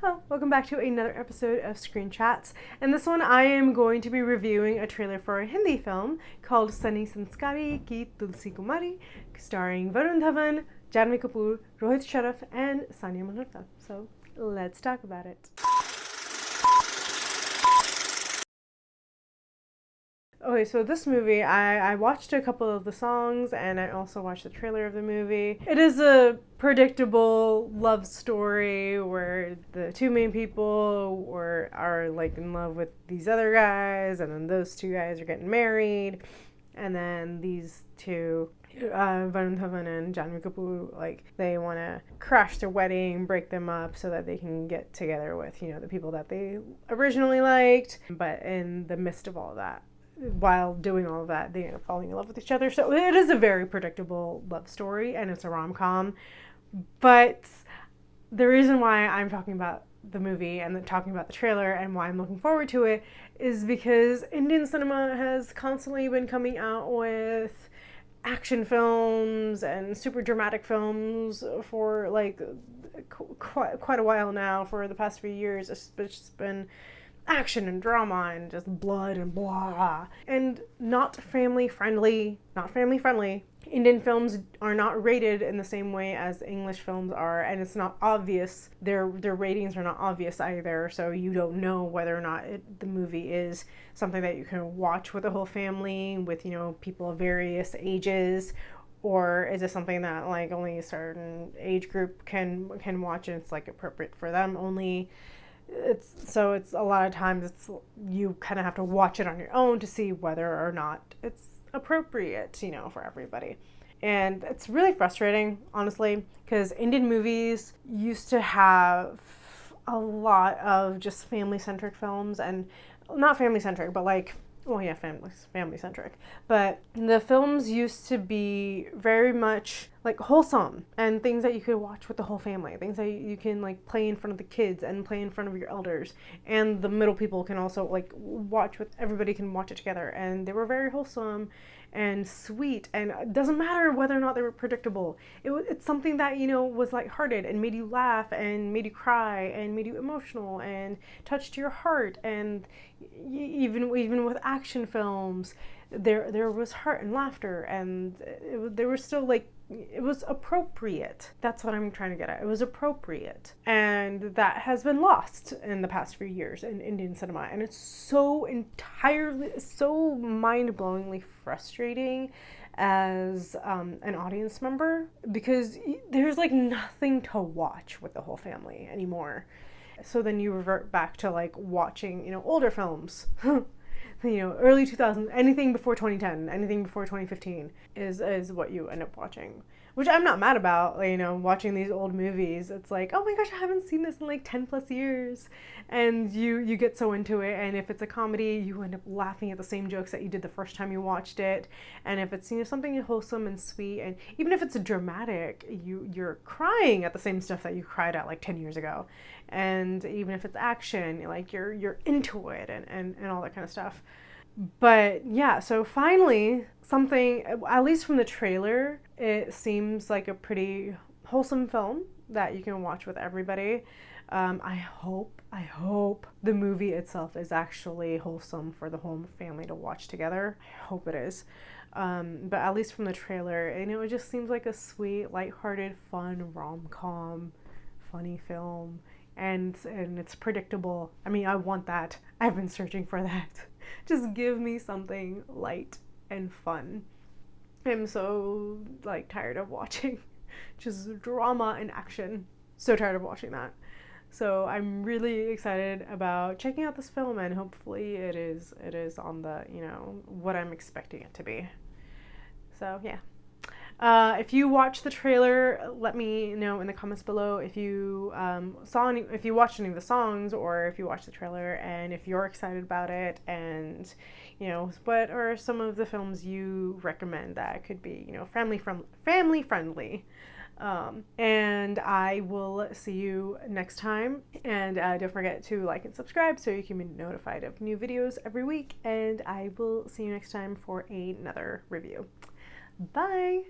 Hello, welcome back to another episode of Screen Chats. In this one, I am going to be reviewing a trailer for a Hindi film called Sanskari ki Tulsi Kumari, starring Varun Dhawan, Janhvi Kapoor, Rohit Saraf, and Sanya Malhotra. So let's talk about it. Okay, so this movie, I watched a couple of the songs and I also watched the trailer of the movie. It is a predictable love story where the two main people are like in love with these other guys, and then those two guys are getting married, and then these two, Varun Dhawan and Janhvi Kapoor, like they want to crash their wedding, break them up so that they can get together with, the people that they originally liked. But in the midst of all of that, while doing all of that, they end up falling in love with each other. So it is a very predictable love story, and it's a rom-com. But the reason why I'm talking about the movie and talking about the trailer and why I'm looking forward to it is because Indian cinema has constantly been coming out with action films and super dramatic films for like quite a while now. For the past few years, it's just been action and drama and just blood and blah, and not family friendly. Indian films are not rated in the same way as English films are, and it's not obvious. Their ratings are not obvious either, so you don't know whether or not the movie is something that you can watch with the whole family, with people of various ages, or is it something that like only a certain age group can watch and it's like appropriate for them only. It's a lot of times you kind of have to watch it on your own to see whether or not it's appropriate, for everybody. And it's really frustrating, honestly, because Indian movies used to have a lot of just family-centric films, and not family-centric, but like, well, yeah, family-centric. But the films used to be very much like wholesome and things that you could watch with the whole family, things that you can like play in front of the kids and play in front of your elders, and the middle people can also like watch with, everybody can watch it together, and they were very wholesome and sweet, and it doesn't matter whether or not they were predictable. It's something that was lighthearted and made you laugh and made you cry and made you emotional and touched your heart. And even with action films, there was heart and laughter, and they were still like, it was appropriate. That's what I'm trying to get at. It was appropriate. And that has been lost in the past few years in Indian cinema. And it's so mind-blowingly frustrating as an audience member, because there's like nothing to watch with the whole family anymore. So then you revert back to like watching, older films. Early 2000s, anything before 2010, anything before 2015 is what you end up watching, which I'm not mad about. Watching these old movies, it's like, oh my gosh, I haven't seen this in like 10 plus years, and you get so into it. And if it's a comedy, you end up laughing at the same jokes that you did the first time you watched it. And if it's something wholesome and sweet, and even if it's dramatic, you're crying at the same stuff that you cried at like 10 years ago. And even if it's action, like you're into it and all that kind of stuff. But yeah, so finally something, at least from the trailer, it seems like a pretty wholesome film that you can watch with everybody. I hope the movie itself is actually wholesome for the whole family to watch together. I hope it is. But at least from the trailer, it just seems like a sweet, lighthearted, fun rom-com, funny film. And it's predictable. I mean, I want that. I've been searching for that. Just give me something light and fun. I'm so like tired of watching just drama and action. So tired of watching that. So I'm really excited about checking out this film, and hopefully it is on the, what I'm expecting it to be. So yeah. If you watched the trailer, let me know in the comments below if you if you watched any of the songs, or if you watched the trailer, and if you're excited about it, and what are some of the films you recommend that could be family friendly. And I will see you next time, and don't forget to like and subscribe so you can be notified of new videos every week, and I will see you next time for another review. Bye!